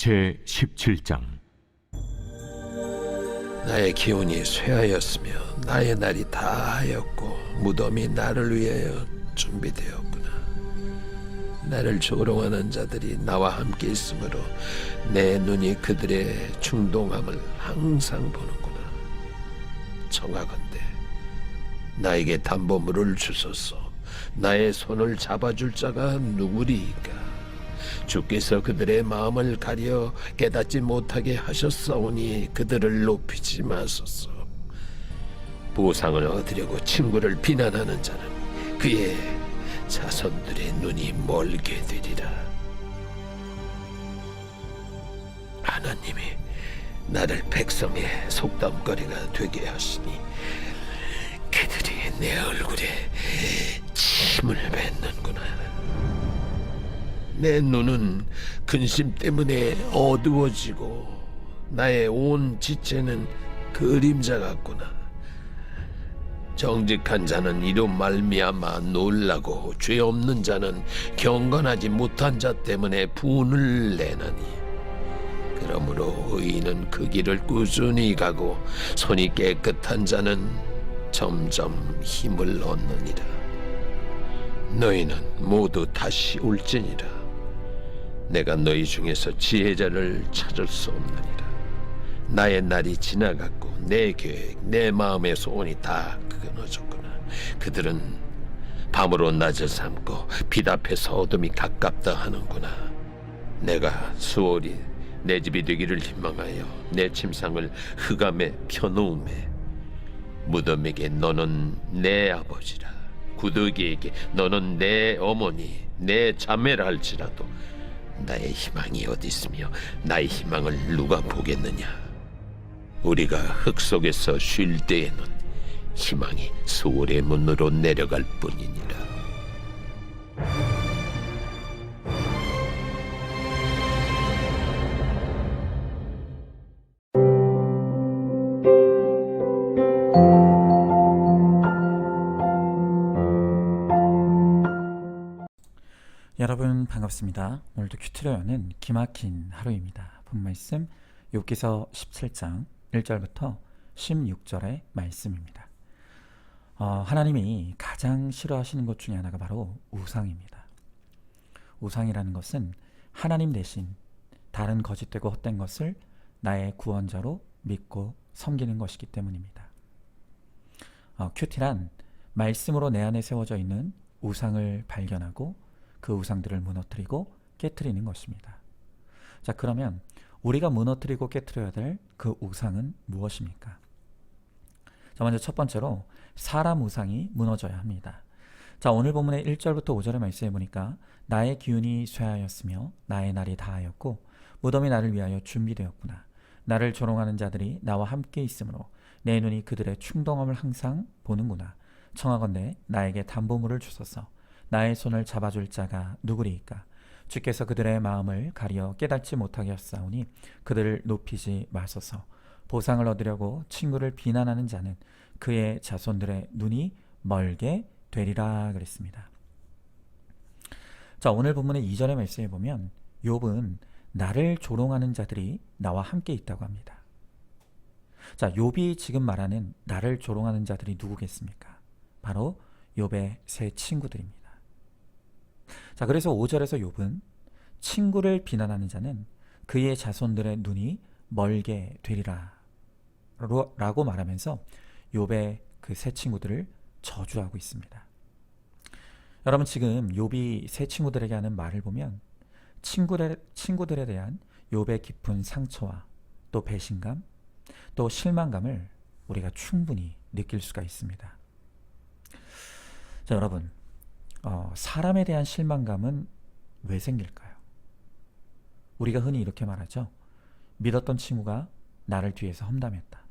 제 17장. 나의 기운이 쇠하였으며 나의 날이 다하였고 무덤이 나를 위하여 준비되었구나. 나를 조롱하는 자들이 나와 함께 있으므로 내 눈이 그들의 충동함을 항상 보는구나. 청하건대 나에게 담보물을 주소서. 나의 손을 잡아줄 자가 누구리이까? 주께서 그들의 마음을 가려 깨닫지 못하게 하셨사오니 그들을 높이지 마소서. 보상을 얻으려고 친구를 비난하는 자는 그의 자손들의 눈이 멀게 되리라. 하나님이 나를 백성의 속담거리가 되게 하시니 그들이 내 얼굴에 침을 뱉는구나. 내 눈은 근심 때문에 어두워지고 나의 온 지체는 그림자 같구나. 정직한 자는 이로 말미암아 놀라고 죄 없는 자는 경건하지 못한 자 때문에 분을 내나니, 그러므로 의인은 그 길을 꾸준히 가고 손이 깨끗한 자는 점점 힘을 얻느니라. 너희는 모두 다시 올지니라. 내가 너희 중에서 지혜자를 찾을 수 없느니라. 나의 날이 지나갔고 내 계획, 내 마음의 소원이 다 끊어졌구나. 그들은 밤으로 낮을 삼고 빛 앞에서 어둠이 가깝다 하는구나. 내가 수월이 내 집이 되기를 희망하여 내 침상을 흑암에 펴놓음에, 무덤에게 너는 내 아버지라, 구더기에게 너는 내 어머니, 내 자매라 할지라도 나의 희망이 어디 있으며 나의 희망을 누가 보겠느냐? 우리가 흙 속에서 쉴 때에는 희망이 수월의 문으로 내려갈 뿐이니라. 여러분 반갑습니다. 오늘도 큐티로 여는 기막힌 하루입니다. 본말씀 욥기서 17장 1절부터 16절의 말씀입니다. 하나님이 가장 싫어하시는 것 중에 하나가 바로 우상입니다. 우상이라는 것은 하나님 대신 다른 거짓되고 헛된 것을 나의 구원자로 믿고 섬기는 것이기 때문입니다. 큐티란 말씀으로 내 안에 세워져 있는 우상을 발견하고 그 우상들을 무너뜨리고 깨트리는 것입니다. 자, 그러면 우리가 무너뜨리고 깨트려야 될 그 우상은 무엇입니까? 자, 먼저 첫 번째로 사람 우상이 무너져야 합니다. 자, 오늘 본문의 1절부터 5절의 말씀해 보니까 나의 기운이 쇠하였으며 나의 날이 다하였고 무덤이 나를 위하여 준비되었구나. 나를 조롱하는 자들이 나와 함께 있으므로 내 눈이 그들의 충동함을 항상 보는구나. 청하건대 나에게 담보물을 주소서. 나의 손을 잡아줄 자가 누구리이까? 주께서 그들의 마음을 가리어 깨닫지 못하게 하사오니 그들을 높이지 마소서. 보상을 얻으려고 친구를 비난하는 자는 그의 자손들의 눈이 멀게 되리라 그랬습니다. 자, 오늘 본문의 2절의 말씀에 보면 욥은 나를 조롱하는 자들이 나와 함께 있다고 합니다. 자, 욥이 지금 말하는 나를 조롱하는 자들이 누구겠습니까? 바로 욥의 세 친구들입니다. 자, 그래서 5절에서 욥은 친구를 비난하는 자는 그의 자손들의 눈이 멀게 되리라 라고 말하면서 욥의 그 세 친구들을 저주하고 있습니다. 여러분, 지금 욥이 세 친구들에게 하는 말을 보면 친구들에 대한 욥의 깊은 상처와 또 배신감, 또 실망감을 우리가 충분히 느낄 수가 있습니다. 자, 여러분, 사람에 대한 실망감은 왜 생길까요? 우리가 흔히 이렇게 말하죠. 믿었던 친구가 나를 뒤에서 험담했다.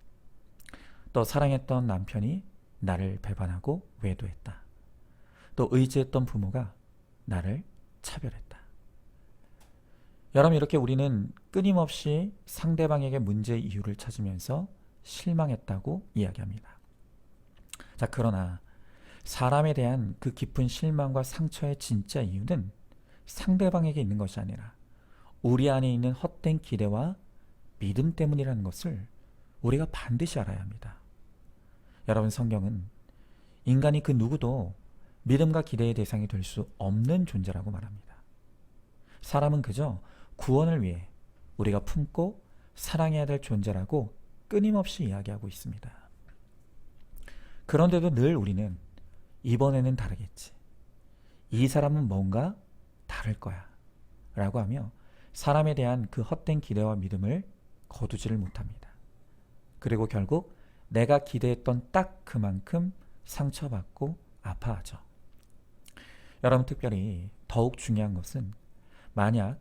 또 사랑했던 남편이 나를 배반하고 외도했다. 또 의지했던 부모가 나를 차별했다. 여러분, 이렇게 우리는 끊임없이 상대방에게 문제의 이유를 찾으면서 실망했다고 이야기합니다. 자, 그러나 사람에 대한 그 깊은 실망과 상처의 진짜 이유는 상대방에게 있는 것이 아니라 우리 안에 있는 헛된 기대와 믿음 때문이라는 것을 우리가 반드시 알아야 합니다. 여러분, 성경은 인간이 그 누구도 믿음과 기대의 대상이 될 수 없는 존재라고 말합니다. 사람은 그저 구원을 위해 우리가 품고 사랑해야 될 존재라고 끊임없이 이야기하고 있습니다. 그런데도 늘 우리는 이번에는 다르겠지, 이 사람은 뭔가 다를 거야 라고 하며 사람에 대한 그 헛된 기대와 믿음을 거두지를 못합니다. 그리고 결국 내가 기대했던 딱 그만큼 상처받고 아파하죠. 여러분, 특별히 더욱 중요한 것은 만약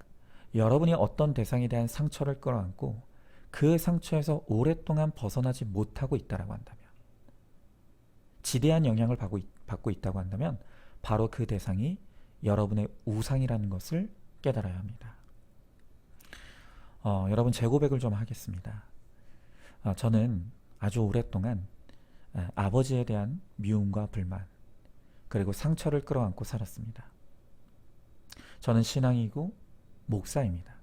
여러분이 어떤 대상에 대한 상처를 끌어안고 그 상처에서 오랫동안 벗어나지 못하고 있다고 한다면, 지대한 영향을 받고 있다고 한다면 바로 그 대상이 여러분의 우상이라는 것을 깨달아야 합니다. 여러분, 제 고백을 좀 하겠습니다. 저는 아주 오랫동안 아버지에 대한 미움과 불만, 그리고 상처를 끌어안고 살았습니다. 저는 신앙이고 목사입니다.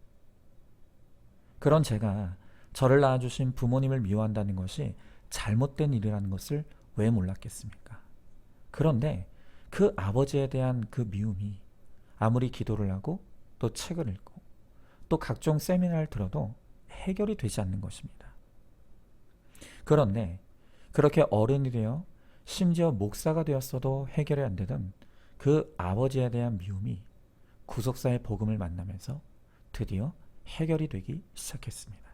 그런 제가 저를 낳아주신 부모님을 미워한다는 것이 잘못된 일이라는 것을 왜 몰랐겠습니까? 그런데 그 아버지에 대한 그 미움이 아무리 기도를 하고 또 책을 읽고 또 각종 세미나를 들어도 해결이 되지 않는 것입니다. 그런데 그렇게 어른이 되어 심지어 목사가 되었어도 해결이 안 되던 그 아버지에 대한 미움이 구속사의 복음을 만나면서 드디어 해결이 되기 시작했습니다.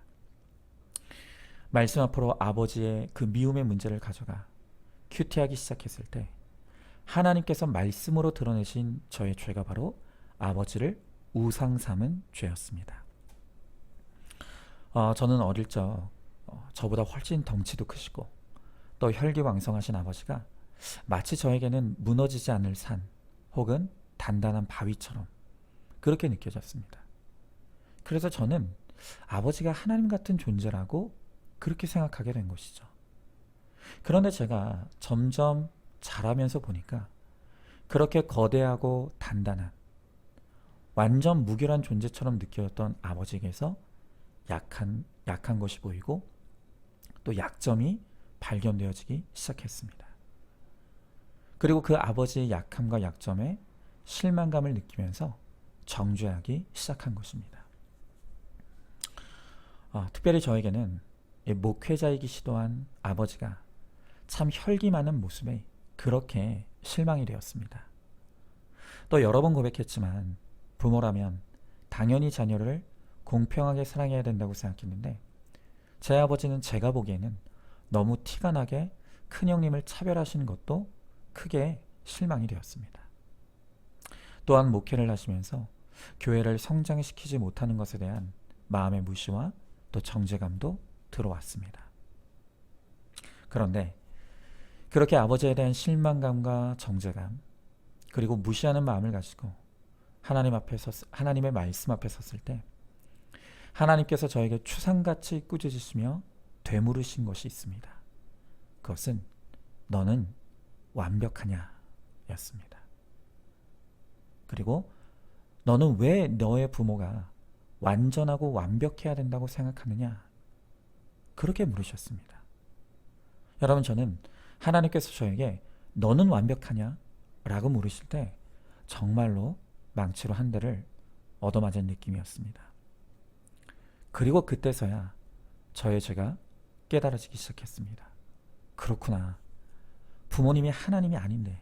말씀 앞으로 아버지의 그 미움의 문제를 가져가 큐티하기 시작했을 때 하나님께서 말씀으로 드러내신 저의 죄가 바로 아버지를 우상 삼은 죄였습니다. 저는 어릴 적 저보다 훨씬 덩치도 크시고 또 혈기왕성하신 아버지가 마치 저에게는 무너지지 않을 산 혹은 단단한 바위처럼 그렇게 느껴졌습니다. 그래서 저는 아버지가 하나님 같은 존재라고 그렇게 생각하게 된 것이죠. 그런데 제가 점점 자라면서 보니까 그렇게 거대하고 단단한 완전 무결한 존재처럼 느껴졌던 아버지에게서 약한 것이 보이고 또 약점이 발견되어지기 시작했습니다. 그리고 그 아버지의 약함과 약점에 실망감을 느끼면서 정죄하기 시작한 것입니다. 특별히 저에게는 목회자이기시도 한 아버지가 참 혈기 많은 모습에 그렇게 실망이 되었습니다. 또 여러 번 고백했지만 부모라면 당연히 자녀를 공평하게 사랑해야 된다고 생각했는데 제 아버지는 제가 보기에는 너무 티가 나게 큰형님을 차별하시는 것도 크게 실망이 되었습니다. 또한 목회를 하시면서 교회를 성장시키지 못하는 것에 대한 마음의 무시와 또 정죄감도 들어왔습니다. 그런데 그렇게 아버지에 대한 실망감과 정죄감 그리고 무시하는 마음을 가지고 하나님의 말씀 앞에 섰을 때 하나님께서 저에게 추상같이 꾸짖으시며 되물으신 것이 있습니다. 그것은 너는 완벽하냐 였습니다. 그리고 너는 왜 너의 부모가 완전하고 완벽해야 된다고 생각하느냐 그렇게 물으셨습니다. 여러분, 저는 하나님께서 저에게 너는 완벽하냐 라고 물으실 때 정말로 망치로 한 대를 얻어맞은 느낌이었습니다. 그리고 그때서야 저의 죄가 깨달아지기 시작했습니다. 그렇구나. 부모님이 하나님이 아닌데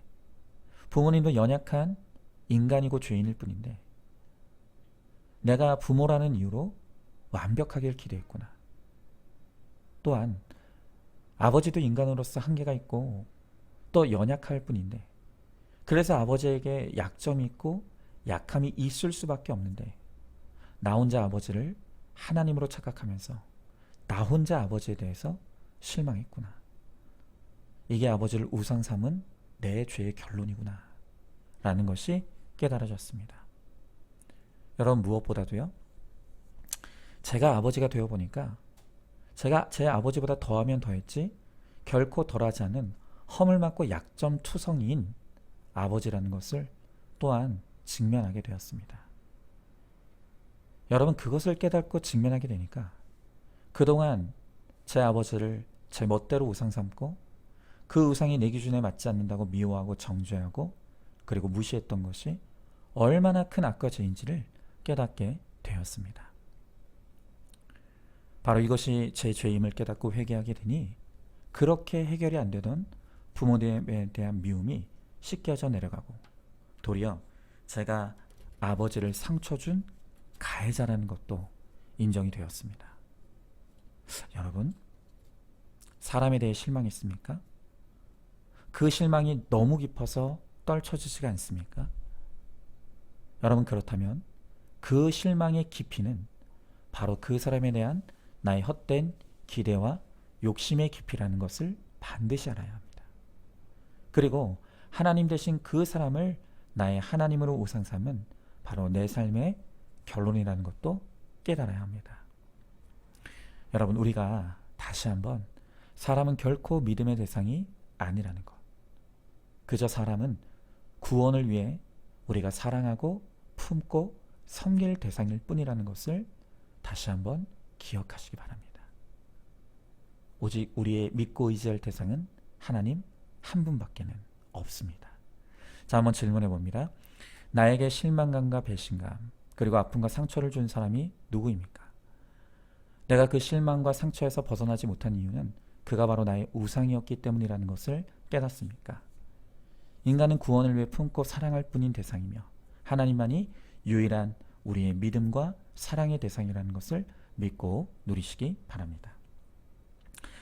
부모님도 연약한 인간이고 죄인일 뿐인데 내가 부모라는 이유로 완벽하길 기대했구나. 또한 아버지도 인간으로서 한계가 있고 또 연약할 뿐인데 그래서 아버지에게 약점이 있고 약함이 있을 수밖에 없는데 나 혼자 아버지를 하나님으로 착각하면서 나 혼자 아버지에 대해서 실망했구나. 이게 아버지를 우상 삼은 내 죄의 결론이구나 라는 것이 깨달아졌습니다. 여러분, 무엇보다도요, 제가 아버지가 되어보니까 제가 제 아버지보다 더하면 더했지 결코 덜하지 않은 허물 많고 약점 투성이인 아버지라는 것을 또한 직면하게 되었습니다. 여러분 그것을 깨닫고 직면하게 되니까 그동안 제 아버지를 제 멋대로 우상 삼고 그 우상이 내 기준에 맞지 않는다고 미워하고 정죄하고 그리고 무시했던 것이 얼마나 큰 악과 죄인지를 깨닫게 되었습니다. 바로 이것이 제 죄임을 깨닫고 회개하게 되니 그렇게 해결이 안 되던 부모님에 대한 미움이 씻겨져 내려가고 도리어 제가 아버지를 상처 준 가해자라는 것도 인정이 되었습니다. 여러분, 사람에 대해 실망했습니까? 그 실망이 너무 깊어서 떨쳐지지가 않습니까? 여러분 그렇다면 그 실망의 깊이는 바로 그 사람에 대한 나의 헛된 기대와 욕심의 깊이라는 것을 반드시 알아야 합니다. 그리고 하나님 대신 그 사람을 나의 하나님으로 우상 삼은 바로 내 삶의 결론이라는 것도 깨달아야 합니다. 여러분 우리가 다시 한번 사람은 결코 믿음의 대상이 아니라는 것, 그저 사람은 구원을 위해 우리가 사랑하고 품고 섬길 대상일 뿐이라는 것을 다시 한번 기억하시기 바랍니다. 오직 우리의 믿고 의지할 대상은 하나님 한 분밖에는 없습니다. 자, 한번 질문해 봅니다. 나에게 실망감과 배신감 그리고 아픔과 상처를 준 사람이 누구입니까? 내가 그 실망과 상처에서 벗어나지 못한 이유는 그가 바로 나의 우상이었기 때문이라는 것을 깨닫습니까? 인간은 구원을 위해 품고 사랑할 뿐인 대상이며 하나님만이 유일한 우리의 믿음과 사랑의 대상이라는 것을 믿고 누리시기 바랍니다.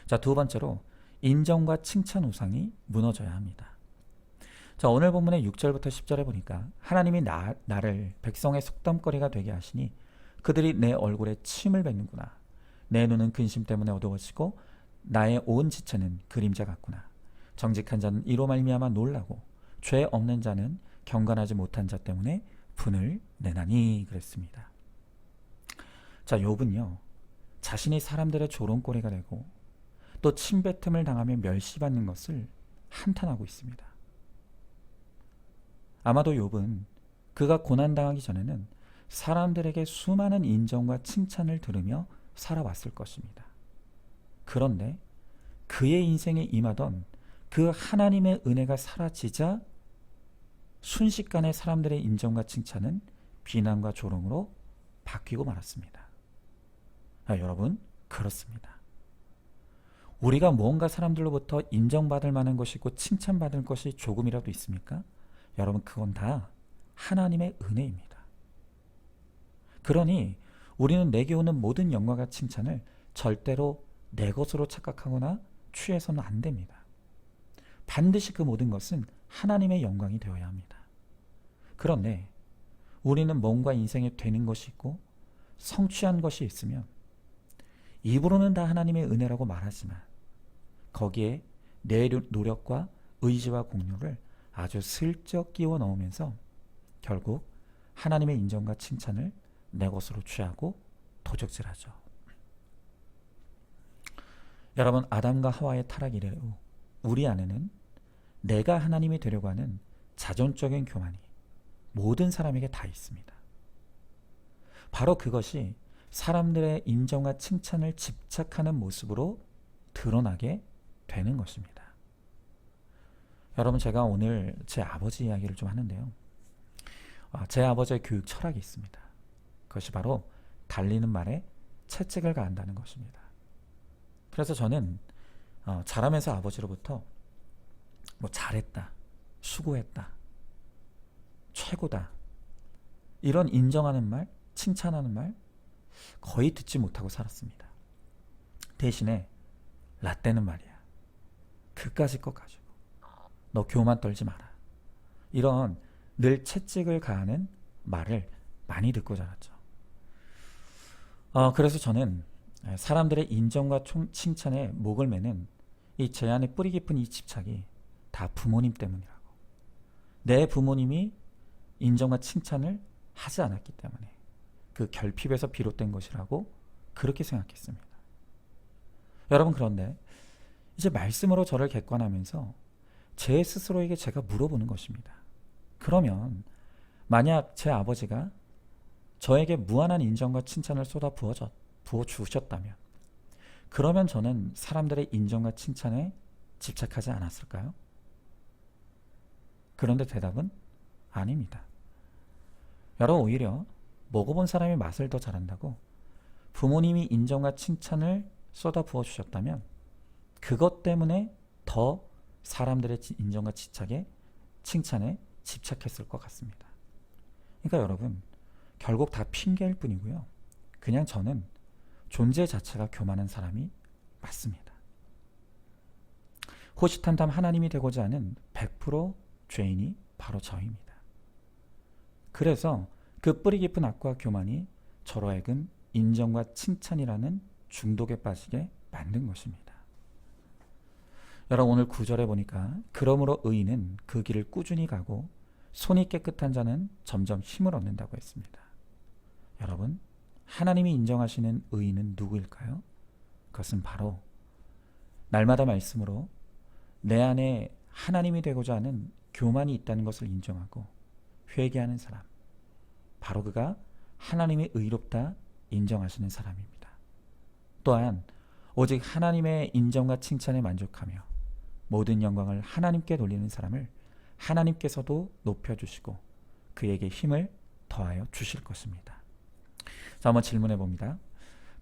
자, 두 번째로 인정과 칭찬 우상이 무너져야 합니다. 자, 오늘 본문의 6절부터 10절에 보니까 하나님이 나를 백성의 속담거리가 되게 하시니 그들이 내 얼굴에 침을 뱉는구나. 내 눈은 근심 때문에 어두워지고 나의 온 지체는 그림자 같구나. 정직한 자는 이로 말미암아 놀라고 죄 없는 자는 경건하지 못한 자 때문에 분을 내나니 그랬습니다. 자, 욥은요 자신이 사람들의 조롱거리가 되고 또 침뱉음을 당하며 멸시받는 것을 한탄하고 있습니다. 아마도 욥은 그가 고난당하기 전에는 사람들에게 수많은 인정과 칭찬을 들으며 살아왔을 것입니다. 그런데 그의 인생에 임하던 그 하나님의 은혜가 사라지자 순식간에 사람들의 인정과 칭찬은 비난과 조롱으로 바뀌고 말았습니다. 여러분, 그렇습니다. 우리가 뭔가 사람들로부터 인정받을 만한 것이 있고 칭찬받을 것이 조금이라도 있습니까? 여러분, 그건 다 하나님의 은혜입니다. 그러니 우리는 내게 오는 모든 영광과 칭찬을 절대로 내 것으로 착각하거나 취해서는 안 됩니다. 반드시 그 모든 것은 하나님의 영광이 되어야 합니다. 그런데 우리는 뭔가 인생에 되는 것이 있고 성취한 것이 있으면 입으로는 다 하나님의 은혜라고 말하지만 거기에 내 노력과 의지와 공로를 아주 슬쩍 끼워 넣으면서 결국 하나님의 인정과 칭찬을 내 것으로 취하고 도적질하죠. 여러분, 아담과 하와의 타락 이래로 우리 안에는 내가 하나님이 되려고 하는 자존적인 교만이 모든 사람에게 다 있습니다. 바로 그것이 사람들의 인정과 칭찬을 집착하는 모습으로 드러나게 되는 것입니다. 여러분, 제가 오늘 제 아버지 이야기를 좀 하는데요. 제 아버지의 교육 철학이 있습니다. 그것이 바로 달리는 말에 채찍을 가한다는 것입니다. 그래서 저는 자라면서 아버지로부터 뭐 잘했다, 수고했다, 최고다 이런 인정하는 말, 칭찬하는 말 거의 듣지 못하고 살았습니다. 대신에 라떼는 말이야, 그까짓 것 가지고 너 교만 떨지 마라, 이런 늘 채찍을 가하는 말을 많이 듣고 자랐죠. 그래서 저는 사람들의 인정과 칭찬에 목을 매는 이 제 안에 뿌리 깊은 이 집착이 다 부모님 때문이라고, 내 부모님이 인정과 칭찬을 하지 않았기 때문에 그 결핍에서 비롯된 것이라고 그렇게 생각했습니다. 여러분, 그런데 이제 말씀으로 저를 객관하면서 제 스스로에게 제가 물어보는 것입니다. 그러면 만약 제 아버지가 저에게 무한한 인정과 칭찬을 부어 주셨다면, 그러면 저는 사람들의 인정과 칭찬에 집착하지 않았을까요? 그런데 대답은 아닙니다. 여러분, 오히려 먹어본 사람이 맛을 더 잘한다고 부모님이 인정과 칭찬을 쏟아 부어 주셨다면 그것 때문에 더 사람들의 인정과 칭찬에 집착했을 것 같습니다. 그러니까 여러분, 결국 다 핑계일 뿐이고요. 그냥 저는 존재 자체가 교만한 사람이 맞습니다. 호시탐탐 하나님이 되고자 하는 100% 죄인이 바로 저입니다. 그래서 그 뿌리 깊은 악과 교만이 저로 하여금 인정과 칭찬이라는 중독에 빠지게 만든 것입니다. 여러분, 오늘 9절에 보니까 그러므로 의인은 그 길을 꾸준히 가고 손이 깨끗한 자는 점점 힘을 얻는다고 했습니다. 여러분, 하나님이 인정하시는 의인은 누구일까요? 그것은 바로 날마다 말씀으로 내 안에 하나님이 되고자 하는 교만이 있다는 것을 인정하고 회개하는 사람, 바로 그가 하나님이 의롭다 인정하시는 사람입니다. 또한 오직 하나님의 인정과 칭찬에 만족하며 모든 영광을 하나님께 돌리는 사람을 하나님께서도 높여주시고 그에게 힘을 더하여 주실 것입니다. 자, 한번 질문해 봅니다.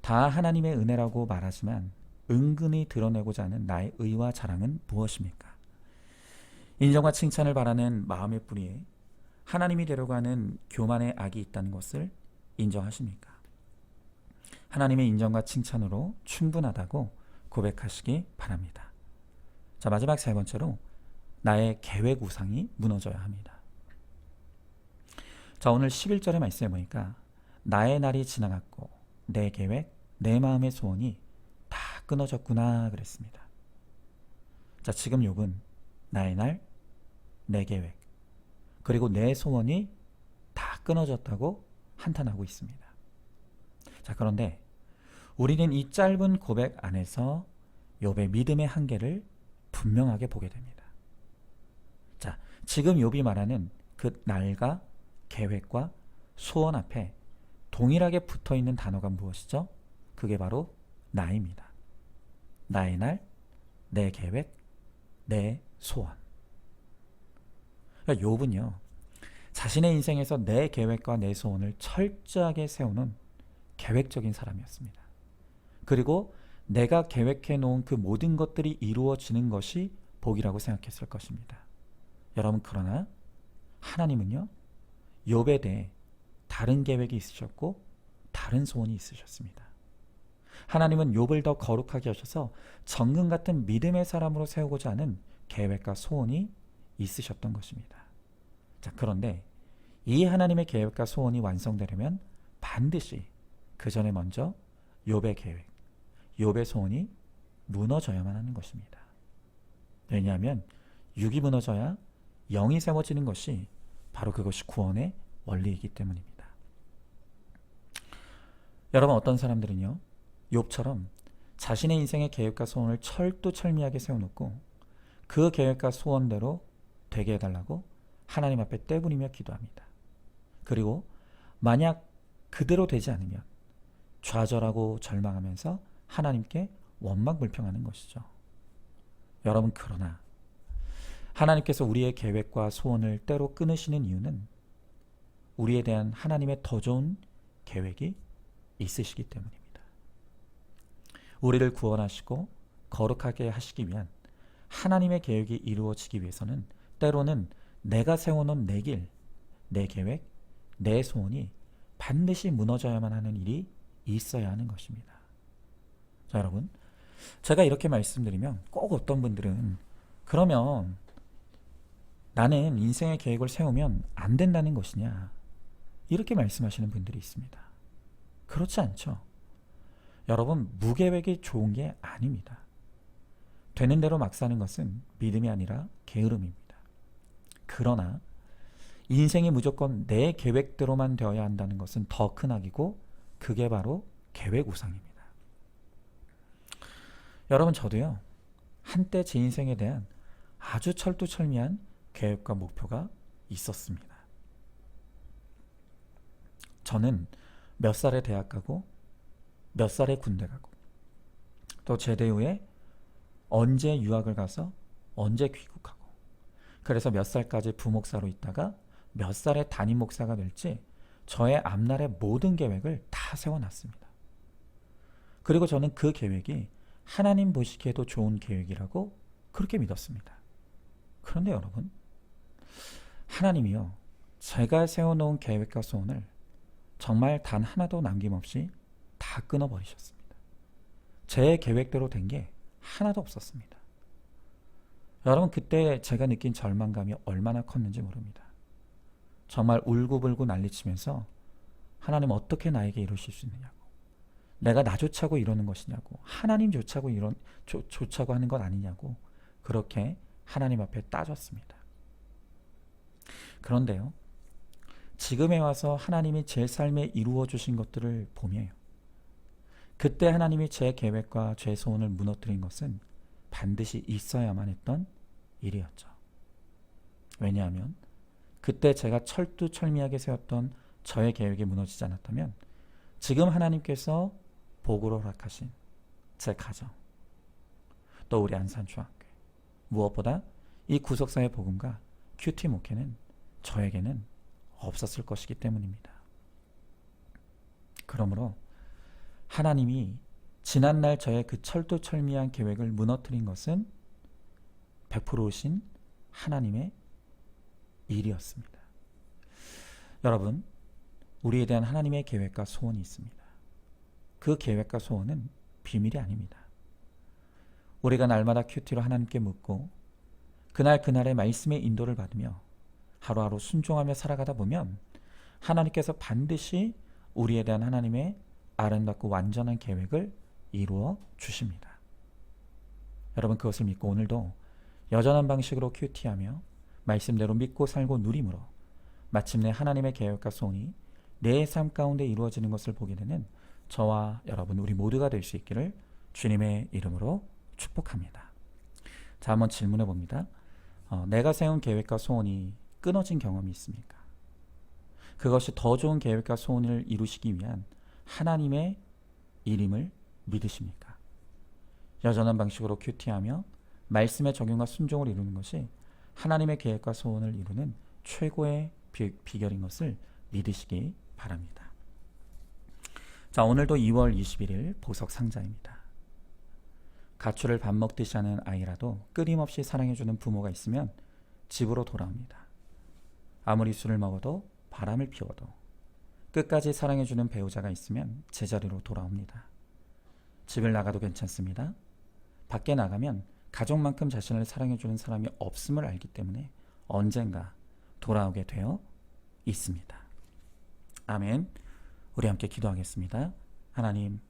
다 하나님의 은혜라고 말하지만 은근히 드러내고자 하는 나의 의와 자랑은 무엇입니까? 인정과 칭찬을 바라는 마음의 뿌리에 하나님이 되려고 하는 교만의 악이 있다는 것을 인정하십니까? 하나님의 인정과 칭찬으로 충분하다고 고백하시기 바랍니다. 자, 마지막 세 번째로 나의 계획 우상이 무너져야 합니다. 자, 오늘 11절의 말씀에 보니까 나의 날이 지나갔고 내 계획, 내 마음의 소원이 다 끊어졌구나 그랬습니다. 자, 지금 욥은 나의 날, 내 계획, 그리고 내 소원이 다 끊어졌다고 한탄하고 있습니다. 자, 그런데 우리는 이 짧은 고백 안에서 욥의 믿음의 한계를 분명하게 보게 됩니다. 자, 지금 욥이 말하는 그 날과 계획과 소원 앞에 동일하게 붙어있는 단어가 무엇이죠? 그게 바로 나입니다. 나의 날, 내 계획, 내 소원. 그러니까 욥은요, 자신의 인생에서 내 계획과 내 소원을 철저하게 세우는 계획적인 사람이었습니다. 그리고 내가 계획해 놓은 그 모든 것들이 이루어지는 것이 복이라고 생각했을 것입니다. 여러분, 그러나 하나님은요, 욥에 대해 다른 계획이 있으셨고 다른 소원이 있으셨습니다. 하나님은 욥을 더 거룩하게 하셔서 정금 같은 믿음의 사람으로 세우고자 하는 계획과 소원이 있으셨던 것입니다. 자, 그런데 이 하나님의 계획과 소원이 완성되려면 반드시 그 전에 먼저 욥의 계획, 욥의 소원이 무너져야만 하는 것입니다. 왜냐하면 육이 무너져야 영이 세워지는 것이 바로 그것이 구원의 원리이기 때문입니다. 여러분, 어떤 사람들은요, 욥처럼 자신의 인생의 계획과 소원을 철두철미하게 세워놓고 그 계획과 소원대로 되게 해달라고 하나님 앞에 떼부리며 기도합니다. 그리고 만약 그대로 되지 않으면 좌절하고 절망하면서 하나님께 원망불평하는 것이죠. 여러분, 그러나 하나님께서 우리의 계획과 소원을 때로 끊으시는 이유는 우리에 대한 하나님의 더 좋은 계획이 있으시기 때문입니다. 우리를 구원하시고 거룩하게 하시기 위한 하나님의 계획이 이루어지기 위해서는 때로는 내가 세워놓은 내 길, 내 계획, 내 소원이 반드시 무너져야만 하는 일이 있어야 하는 것입니다. 자, 여러분, 제가 이렇게 말씀드리면 꼭 어떤 분들은 그러면 나는 인생의 계획을 세우면 안 된다는 것이냐, 이렇게 말씀하시는 분들이 있습니다. 그렇지 않죠. 여러분, 무계획이 좋은 게 아닙니다. 되는 대로 막 사는 것은 믿음이 아니라 게으름입니다. 그러나 인생이 무조건 내 계획대로만 되어야 한다는 것은 더 큰 악이고 그게 바로 계획 우상입니다. 여러분, 저도요, 한때 제 인생에 대한 아주 철두철미한 계획과 목표가 있었습니다. 저는 몇 살에 대학 가고 몇 살에 군대 가고 또 제대 후에 언제 유학을 가서 언제 귀국하고 그래서 몇 살까지 부목사로 있다가 몇 살에 담임 목사가 될지 저의 앞날의 모든 계획을 다 세워놨습니다. 그리고 저는 그 계획이 하나님 보시기에도 좋은 계획이라고 그렇게 믿었습니다. 그런데 여러분, 하나님이요, 제가 세워놓은 계획과 소원을 정말 단 하나도 남김없이 다 끊어버리셨습니다. 제 계획대로 된 게 하나도 없었습니다. 여러분, 그때 제가 느낀 절망감이 얼마나 컸는지 모릅니다. 정말 울고불고 난리치면서 하나님 어떻게 나에게 이러실 수 있느냐고, 내가 나 좋자고 이러는 것이냐고, 하나님 좋자고 좋자고 하는 것 아니냐고 그렇게 하나님 앞에 따졌습니다. 그런데요, 지금에 와서 하나님이 제 삶에 이루어 주신 것들을 보며요, 그때 하나님이 제 계획과 제 소원을 무너뜨린 것은 반드시 있어야만 했던 일이었죠. 왜냐하면 그때 제가 철두철미하게 세웠던 저의 계획이 무너지지 않았다면 지금 하나님께서 복으로 허락하신 제 가정, 또 우리 안산중학교, 무엇보다 이 구속사의 복음과 큐티 목회는 저에게는 없었을 것이기 때문입니다. 그러므로 하나님이 지난날 저의 그 철두철미한 계획을 무너뜨린 것은 100%신 하나님의 일이었습니다. 여러분, 우리에 대한 하나님의 계획과 소원이 있습니다. 그 계획과 소원은 비밀이 아닙니다. 우리가 날마다 큐티로 하나님께 묻고 그날의 말씀의 인도를 받으며 하루하루 순종하며 살아가다 보면 하나님께서 반드시 우리에 대한 하나님의 아름답고 완전한 계획을 이루어 주십니다. 여러분, 그것을 믿고 오늘도 여전한 방식으로 큐티하며 말씀대로 믿고 살고 누림으로 마침내 하나님의 계획과 소원이 내 삶 가운데 이루어지는 것을 보게 되는 저와 여러분, 우리 모두가 될 수 있기를 주님의 이름으로 축복합니다. 자, 한번 질문해 봅니다. 내가 세운 계획과 소원이 끊어진 경험이 있습니까? 그것이 더 좋은 계획과 소원을 이루시기 위한 하나님의 일임을 믿으십니까? 여전한 방식으로 큐티하며 말씀의 적용과 순종을 이루는 것이 하나님의 계획과 소원을 이루는 최고의 비결인 것을 믿으시기 바랍니다. 자, 오늘도 2월 21일 보석 상자입니다. 가출을 밥 먹듯이 하는 아이라도 끊임없이 사랑해주는 부모가 있으면 집으로 돌아옵니다. 아무리 술을 먹어도 바람을 피워도 끝까지 사랑해주는 배우자가 있으면 제자리로 돌아옵니다. 집을 나가도 괜찮습니다. 밖에 나가면 가족만큼 자신을 사랑해주는 사람이 없음을 알기 때문에 언젠가 돌아오게 되어 있습니다. 아멘. 우리 함께 기도하겠습니다. 하나님,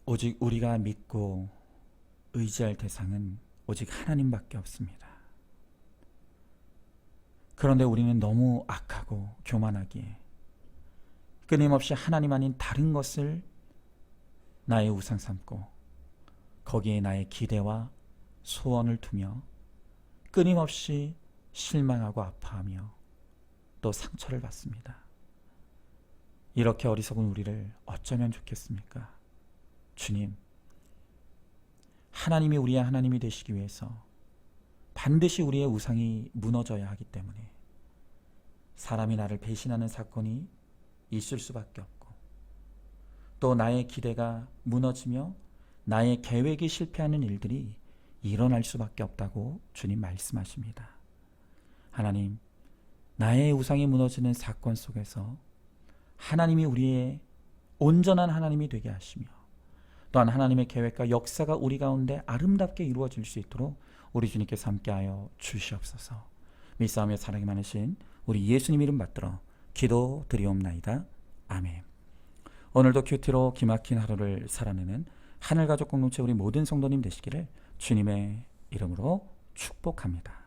오직 우리가 믿고 의지할 대상은 오직 하나님밖에 없습니다. 그런데 우리는 너무 악하고 교만하기에 끊임없이 하나님 아닌 다른 것을 나의 우상 삼고 거기에 나의 기대와 소원을 두며 끊임없이 실망하고 아파하며 또 상처를 받습니다. 이렇게 어리석은 우리를 어쩌면 좋겠습니까? 주님, 하나님이 우리의 하나님이 되시기 위해서 반드시 우리의 우상이 무너져야 하기 때문에 사람이 나를 배신하는 사건이 있을 수밖에 없고 또 나의 기대가 무너지며 나의 계획이 실패하는 일들이 일어날 수밖에 없다고 주님 말씀하십니다. 하나님, 나의 우상이 무너지는 사건 속에서 하나님이 우리의 온전한 하나님이 되게 하시며 또한 하나님의 계획과 역사가 우리 가운데 아름답게 이루어질 수 있도록 우리 주님께서 함께하여 주시옵소서. 믿사오며 사랑이 많으신 우리 예수님 이름 받들어 기도드리옵나이다. 아멘. 오늘도 큐티로 기막힌 하루를 살아내는 하늘가족 공동체 우리 모든 성도님 되시기를 주님의 이름으로 축복합니다.